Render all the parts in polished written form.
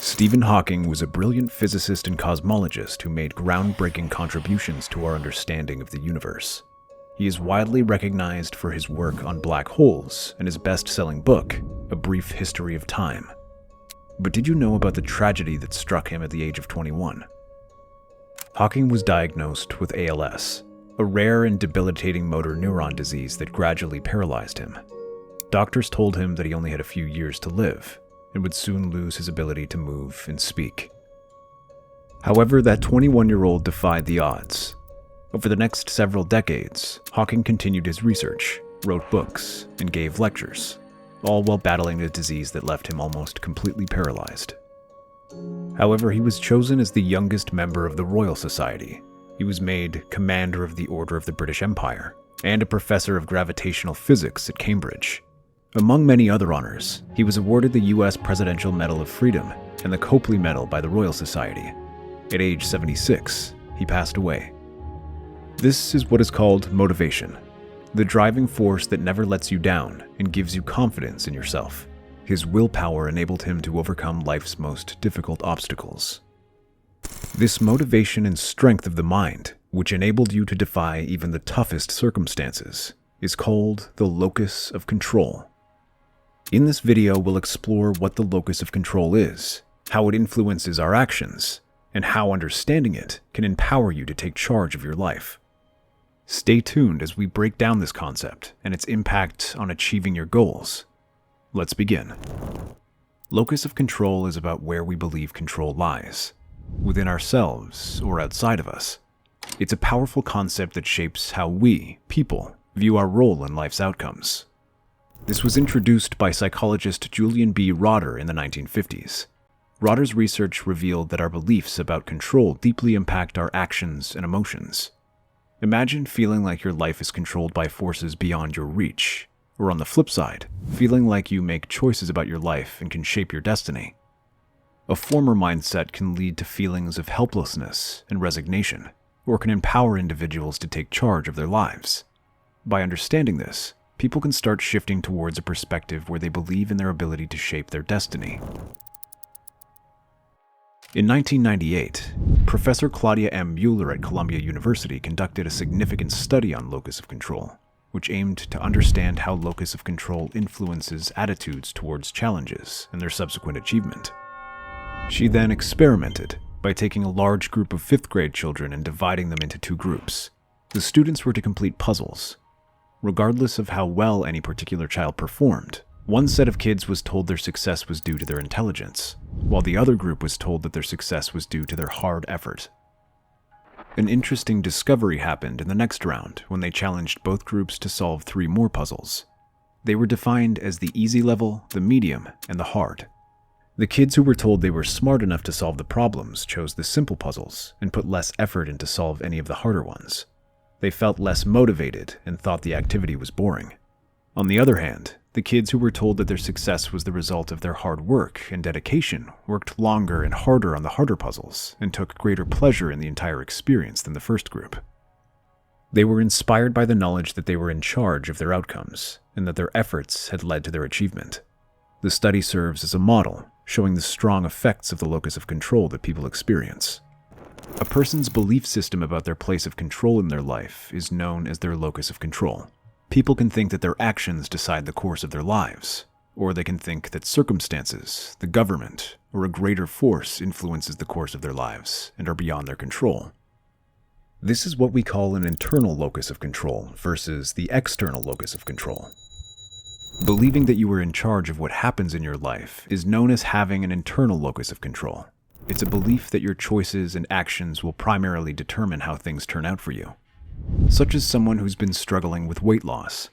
Stephen Hawking was a brilliant physicist and cosmologist who made groundbreaking contributions to our understanding of the universe. He is widely recognized for his work on black holes and his best-selling book, A Brief History of Time. But did you know about the tragedy that struck him at the age of 21? Hawking was diagnosed with ALS, a rare and debilitating motor neuron disease that gradually paralyzed him. Doctors told him that he only had a few years to live and would soon lose his ability to move and speak. However, that 21-year-old defied the odds. Over the next several decades, Hawking continued his research, wrote books, and gave lectures, all while battling a disease that left him almost completely paralyzed. However, he was chosen as the youngest member of the Royal Society. He was made Commander of the Order of the British Empire and a professor of gravitational physics at Cambridge. Among many other honors, he was awarded the U.S. Presidential Medal of Freedom and the Copley Medal by the Royal Society. At age 76, he passed away. This is what is called motivation, the driving force that never lets you down and gives you confidence in yourself. His willpower enabled him to overcome life's most difficult obstacles. This motivation and strength of the mind, which enabled you to defy even the toughest circumstances, is called the locus of control. In this video, we'll explore what the locus of control is, how it influences our actions, and how understanding it can empower you to take charge of your life. Stay tuned as we break down this concept and its impact on achieving your goals. Let's begin. Locus of control is about where we believe control lies, within ourselves or outside of us. It's a powerful concept that shapes how we, people, view our role in life's outcomes. This was introduced by psychologist Julian B. Rotter in the 1950s. Rotter's research revealed that our beliefs about control deeply impact our actions and emotions. Imagine feeling like your life is controlled by forces beyond your reach, or on the flip side, feeling like you make choices about your life and can shape your destiny. A former mindset can lead to feelings of helplessness and resignation, or can empower individuals to take charge of their lives. By understanding this, people can start shifting towards a perspective where they believe in their ability to shape their destiny. In 1998, Professor Claudia M. Mueller at Columbia University conducted a significant study on locus of control, which aimed to understand how locus of control influences attitudes towards challenges and their subsequent achievement. She then experimented by taking a large group of 5th grade children and dividing them into 2 groups. The students were to complete puzzles. Regardless of how well any particular child performed, one set of kids was told their success was due to their intelligence, while the other group was told that their success was due to their hard effort. An interesting discovery happened in the next round when they challenged both groups to solve 3 more puzzles. They were defined as the easy level, the medium, and the hard. The kids who were told they were smart enough to solve the problems chose the simple puzzles and put less effort in to solve any of the harder ones. They felt less motivated and thought the activity was boring. On the other hand, the kids who were told that their success was the result of their hard work and dedication worked longer and harder on the harder puzzles and took greater pleasure in the entire experience than the first group. They were inspired by the knowledge that they were in charge of their outcomes and that their efforts had led to their achievement. The study serves as a model, showing the strong effects of the locus of control that people experience. A person's belief system about their place of control in their life is known as their locus of control. People can think that their actions decide the course of their lives, or they can think that circumstances, the government, or a greater force influences the course of their lives and are beyond their control. This is what we call an internal locus of control versus the external locus of control. Believing that you are in charge of what happens in your life is known as having an internal locus of control. It's a belief that your choices and actions will primarily determine how things turn out for you. Such as someone who's been struggling with weight loss.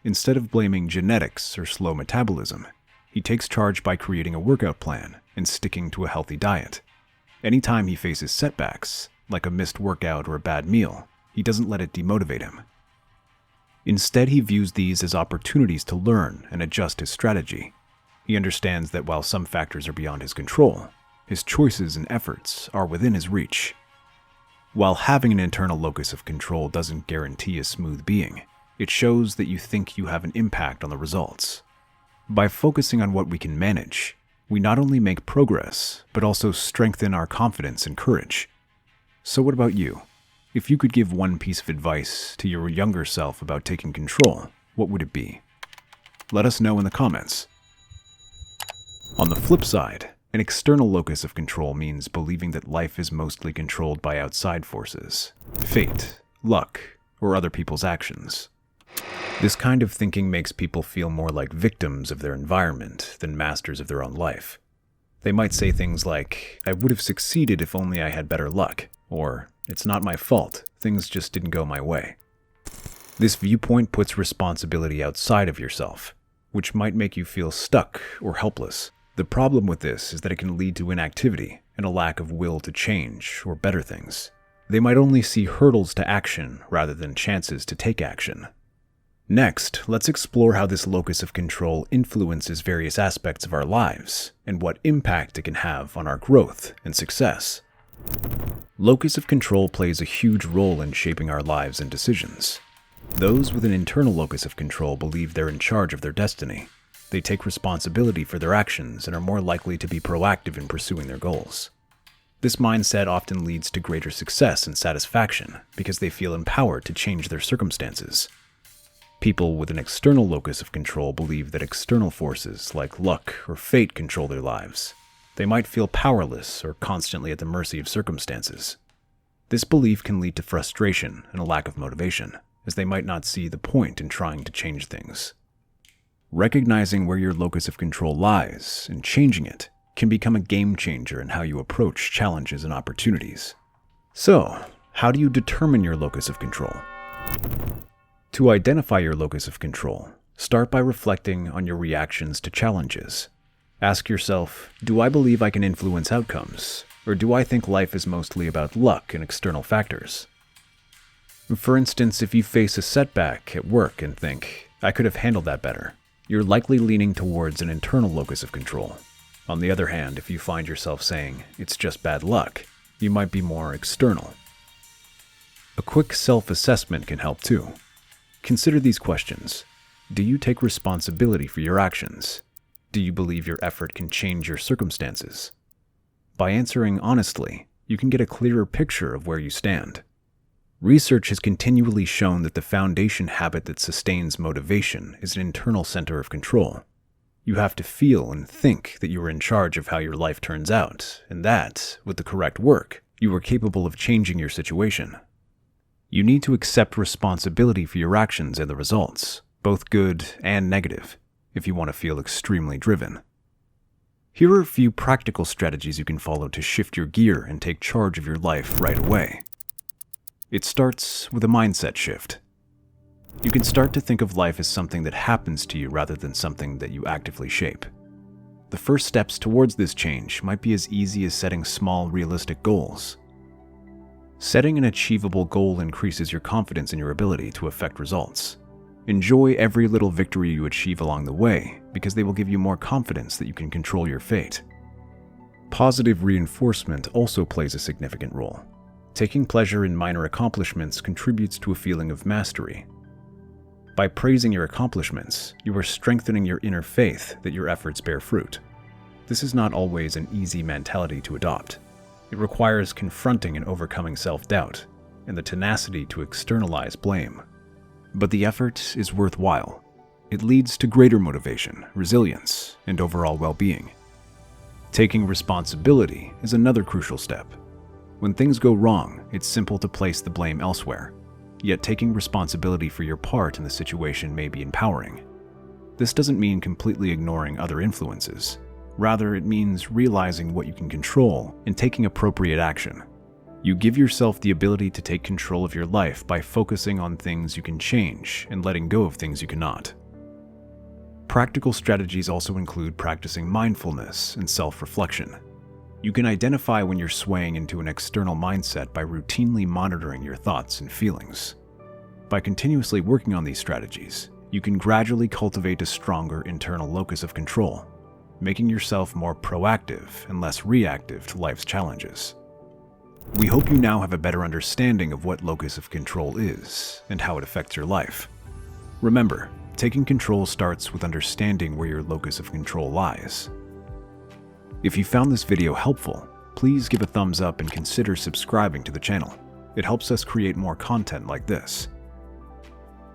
Instead of blaming genetics or slow metabolism, he takes charge by creating a workout plan and sticking to a healthy diet. Anytime he faces setbacks, like a missed workout or a bad meal, he doesn't let it demotivate him. Instead, he views these as opportunities to learn and adjust his strategy. He understands that while some factors are beyond his control, his choices and efforts are within his reach. While having an internal locus of control doesn't guarantee a smooth being, it shows that you think you have an impact on the results. By focusing on what we can manage, we not only make progress, but also strengthen our confidence and courage. So what about you? If you could give one piece of advice to your younger self about taking control, what would it be? Let us know in the comments. On the flip side, an external locus of control means believing that life is mostly controlled by outside forces, fate, luck, or other people's actions. This kind of thinking makes people feel more like victims of their environment than masters of their own life. They might say things like, "I would have succeeded if only I had better luck," or "It's not my fault, things just didn't go my way." This viewpoint puts responsibility outside of yourself, which might make you feel stuck or helpless. The problem with this is that it can lead to inactivity and a lack of will to change or better things. They might only see hurdles to action rather than chances to take action. Next, let's explore how this locus of control influences various aspects of our lives and what impact it can have on our growth and success. Locus of control plays a huge role in shaping our lives and decisions. Those with an internal locus of control believe they're in charge of their destiny. They take responsibility for their actions and are more likely to be proactive in pursuing their goals. This mindset often leads to greater success and satisfaction because they feel empowered to change their circumstances. People with an external locus of control believe that external forces like luck or fate control their lives. They might feel powerless or constantly at the mercy of circumstances. This belief can lead to frustration and a lack of motivation, as they might not see the point in trying to change things. Recognizing where your locus of control lies and changing it can become a game changer in how you approach challenges and opportunities. So, how do you determine your locus of control? To identify your locus of control, start by reflecting on your reactions to challenges. Ask yourself, do I believe I can influence outcomes, or do I think life is mostly about luck and external factors? For instance, if you face a setback at work and think, I could have handled that better, you're likely leaning towards an internal locus of control. On the other hand, if you find yourself saying, it's just bad luck, you might be more external. A quick self-assessment can help too. Consider these questions. Do you take responsibility for your actions? Do you believe your effort can change your circumstances? By answering honestly, you can get a clearer picture of where you stand. Research has continually shown that the foundation habit that sustains motivation is an internal center of control. You have to feel and think that you are in charge of how your life turns out, and that, with the correct work, you are capable of changing your situation. You need to accept responsibility for your actions and the results, both good and negative, if you want to feel extremely driven. Here are a few practical strategies you can follow to shift your gear and take charge of your life right away. It starts with a mindset shift. You can start to think of life as something that happens to you rather than something that you actively shape. The first steps towards this change might be as easy as setting small, realistic goals. Setting an achievable goal increases your confidence in your ability to affect results. Enjoy every little victory you achieve along the way, because they will give you more confidence that you can control your fate. Positive reinforcement also plays a significant role. Taking pleasure in minor accomplishments contributes to a feeling of mastery. By praising your accomplishments, you are strengthening your inner faith that your efforts bear fruit. This is not always an easy mentality to adopt. It requires confronting and overcoming self-doubt, and the tenacity to externalize blame. But the effort is worthwhile. It leads to greater motivation, resilience, and overall well-being. Taking responsibility is another crucial step. When things go wrong, it's simple to place the blame elsewhere. Yet taking responsibility for your part in the situation may be empowering. This doesn't mean completely ignoring other influences. Rather, it means realizing what you can control and taking appropriate action. You give yourself the ability to take control of your life by focusing on things you can change and letting go of things you cannot. Practical strategies also include practicing mindfulness and self-reflection. You can identify when you're swaying into an external mindset by routinely monitoring your thoughts and feelings. By continuously working on these strategies, you can gradually cultivate a stronger internal locus of control, making yourself more proactive and less reactive to life's challenges. We hope you now have a better understanding of what locus of control is and how it affects your life. Remember, taking control starts with understanding where your locus of control lies. If you found this video helpful, please give a thumbs up and consider subscribing to the channel. It helps us create more content like this.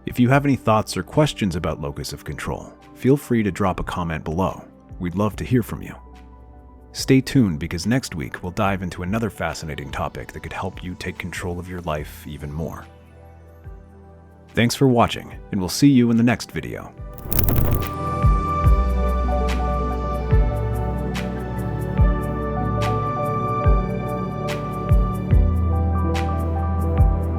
If you have any thoughts or questions about Locus of Control, feel free to drop a comment below. We'd love to hear from you. Stay tuned because next week we'll dive into another fascinating topic that could help you take control of your life even more. Thanks for watching, and we'll see you in the next video.